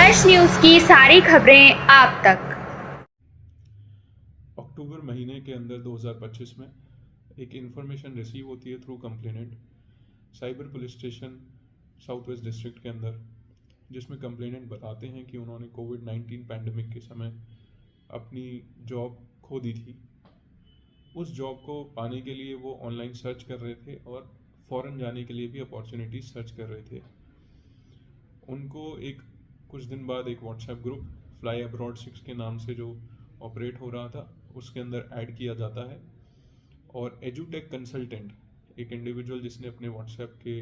अर्श न्यूज़ की सारी खबरें आप तक। अक्टूबर महीने के अंदर 2025 में एक इन्फॉर्मेशन रिसीव होती है through complainant cyber police station south west district के अंदर, जिसमें कंप्लेनेंट बताते हैं कि उन्होंने कोविड-19 पैंडमिक के समय अपनी जॉब खो दी थी। उस जॉब को पाने के लिए वो ऑनलाइन सर्च कर रहे थे और फ़ॉरेन जाने के लिए भी अपॉर्चुनिटी सर्च कर रहे थे। उनको कुछ दिन बाद एक व्हाट्सएप ग्रुप फ्लाई अब्रॉड 6 के नाम से जो ऑपरेट हो रहा था उसके अंदर ऐड किया जाता है, और एजुटेक कंसल्टेंट एक इंडिविजुअल जिसने अपने व्हाट्सएप के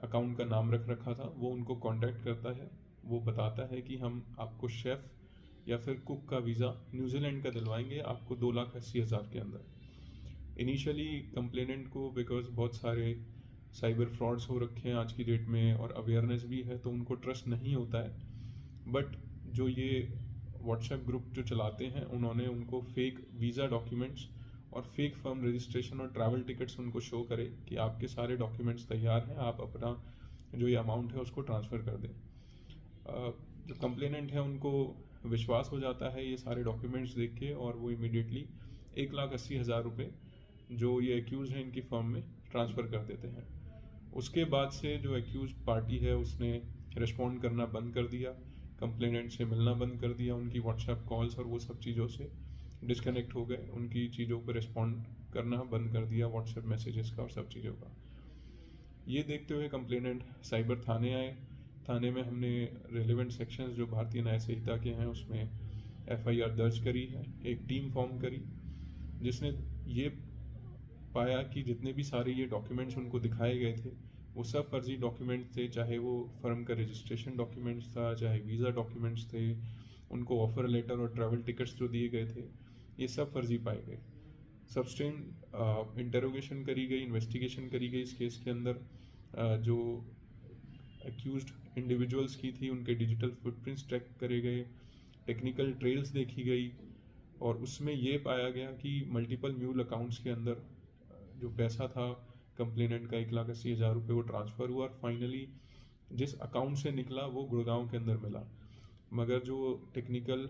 अकाउंट का नाम रख रखा था वो उनको कांटेक्ट करता है। वो बताता है कि हम आपको शेफ़ या फिर कुक का वीज़ा न्यूजीलैंड का दिलवाएंगे आपको 2,80,000 के अंदर। इनिशियली कंप्लेनेंट को बिकॉज बहुत सारे साइबर फ्रॉड्स हो रखे हैं आज की डेट में और अवेयरनेस भी है तो उनको ट्रस्ट नहीं होता है। बट जो ये व्हाट्सएप ग्रुप जो चलाते हैं उन्होंने उनको फेक वीज़ा डॉक्यूमेंट्स और फेक फर्म रजिस्ट्रेशन और ट्रैवल टिकट्स उनको शो करे कि आपके सारे डॉक्यूमेंट्स तैयार हैं, आप अपना जो ये अमाउंट है उसको ट्रांसफ़र कर दें। जो कंप्लेनेंट है उनको विश्वास हो जाता है ये सारे डॉक्यूमेंट्स देख के, और वो इमीडिएटली 1,80,000 रुपये जो ये एक्यूज़ हैं इनकी फर्म में ट्रांसफ़र कर देते हैं। उसके बाद से जो एक्यूज पार्टी है उसने रिस्पॉन्ड करना बंद कर दिया, कंप्लेनेंट से मिलना बंद कर दिया, उनकी व्हाट्सएप कॉल्स और वो सब चीज़ों से डिस्कनेक्ट हो गए, उनकी चीज़ों पर रिस्पॉन्ड करना बंद कर दिया व्हाट्सएप मैसेजेस का और सब चीज़ों का। ये देखते हुए कंप्लेनेंट साइबर थाने आए। थाने में हमने रेलेवेंट सेक्शंस जो भारतीय न्याय संहिता के हैं उसमें एफआईआर दर्ज करी है, एक टीम फॉर्म करी जिसने ये पाया कि जितने भी सारे ये डॉक्यूमेंट्स उनको दिखाए गए थे वो सब फर्जी डॉक्यूमेंट्स थे, चाहे वो फर्म का रजिस्ट्रेशन डॉक्यूमेंट्स था, चाहे वीज़ा डॉक्यूमेंट्स थे, उनको ऑफर लेटर और ट्रैवल टिकट्स जो दिए गए थे ये सब फर्जी पाए गए। सब्सटेंट इंटेरोगेशन करी गई, इन्वेस्टिगेशन करी गई इस केस के अंदर। जो एक्यूज्ड इंडिविजुअल्स की थी उनके डिजिटल फुटप्रिंट्स ट्रैक करे गए, टेक्निकल ट्रेल्स देखी गई, और उसमें ये पाया गया कि मल्टीपल म्यूल अकाउंट्स के अंदर जो पैसा था कंप्लेनेंट का 1,80,000 रुपये वो ट्रांसफ़र हुआ, और फाइनली जिस अकाउंट से निकला वो गुड़गांव के अंदर मिला। मगर जो टेक्निकल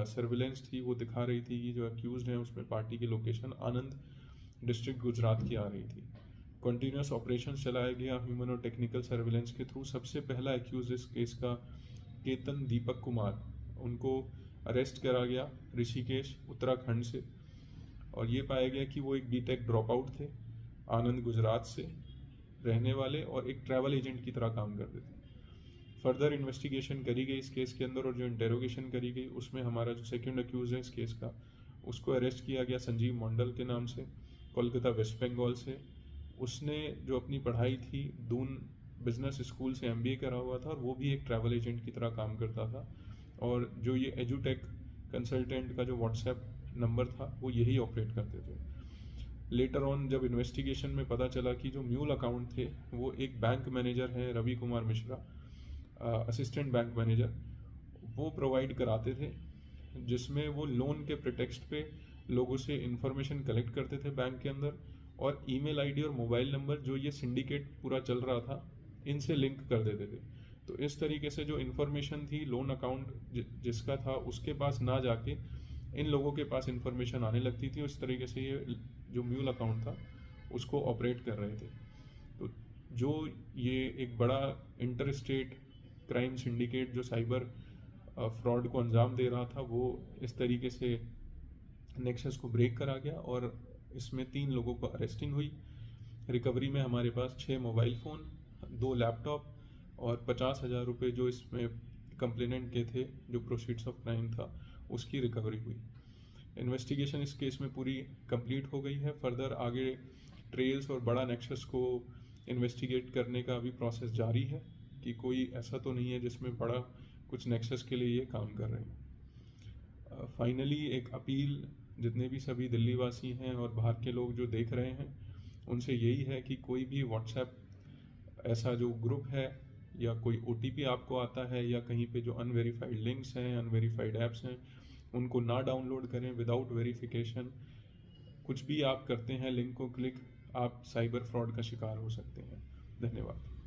सर्विलेंस थी वो दिखा रही थी कि जो एक्यूज्ड हैं उसमें पार्टी की लोकेशन आनंद डिस्ट्रिक्ट गुजरात की आ रही थी। कंटिन्यूस ऑपरेशन चलाया गया ह्यूमन और टेक्निकल सर्विलेंस के थ्रू। सबसे पहला एक्यूज इस केस का केतन दीपक कुमार, उनको अरेस्ट करा गया ऋषिकेश उत्तराखंड से, और ये पाया गया कि वो एक बीटेक ड्रॉप आउट थे, आनंद गुजरात से रहने वाले, और एक ट्रैवल एजेंट की तरह काम करते थे। फर्दर इन्वेस्टिगेशन करी गई इस केस के अंदर, और जो इंटेरोगेशन करी गई उसमें हमारा जो सेकंड अक्यूज है इस केस का उसको अरेस्ट किया गया संजीव मंडल के नाम से, कोलकाता वेस्ट बंगाल से। उसने जो अपनी पढ़ाई थी दून बिजनेस स्कूल से एमबीए करा हुआ था, और वो भी एक ट्रैवल एजेंट की तरह काम करता था, और जो ये एजुटेक कंसल्टेंट का जो व्हाट्सएप नंबर था वो यही ऑपरेट करते थे। लेटर ऑन जब इन्वेस्टिगेशन में पता चला कि जो म्यूल अकाउंट थे वो एक बैंक मैनेजर हैं Ravi Kumar Mishra, assistant bank manager, वो प्रोवाइड कराते थे, जिसमें वो लोन के प्रिटेक्स्ट पे लोगों से इंफॉर्मेशन कलेक्ट करते थे बैंक के अंदर, और ईमेल आईडी और मोबाइल नंबर जो ये सिंडिकेट पूरा चल रहा था इनसे लिंक कर देते थे। तो इस तरीके से जो इन्फॉर्मेशन थी लोन अकाउंट जिसका था उसके पास ना जाके इन लोगों के पास इन्फॉर्मेशन आने लगती थी। उस तरीके से ये जो म्यूल अकाउंट था उसको ऑपरेट कर रहे थे। तो जो ये एक बड़ा इंटर स्टेट क्राइम सिंडिकेट जो साइबर फ्रॉड को अंजाम दे रहा था वो इस तरीके से नेक्सस को ब्रेक करा गया, और इसमें 3 लोगों को अरेस्टिंग हुई। रिकवरी में हमारे पास 6 मोबाइल फ़ोन, 2 लैपटॉप और 50,000 रुपये जो इसमें कंप्लेनेंट के थे जो प्रोसीड्स ऑफ क्राइम था उसकी रिकवरी हुई। इन्वेस्टिगेशन इस केस में पूरी कंप्लीट हो गई है। फर्दर आगे ट्रेल्स और बड़ा नेक्सस को इन्वेस्टिगेट करने का अभी प्रोसेस जारी है कि कोई ऐसा तो नहीं है जिसमें बड़ा कुछ नेक्सस के लिए ये काम कर रहे हैं। फाइनली एक अपील जितने भी सभी दिल्ली वासी हैं और बाहर के लोग जो देख रहे हैं उनसे यही है कि कोई भी व्हाट्सएप ऐसा जो ग्रुप है या कोई ओटीपी आपको आता है या कहीं पे जो अनवेरीफाइड लिंक्स हैं, अनवेरीफाइड ऐप्स हैं, उनको ना डाउनलोड करें विदाउट वेरिफिकेशन। कुछ भी आप करते हैं लिंक को क्लिक, आप साइबर फ्रॉड का शिकार हो सकते हैं। धन्यवाद।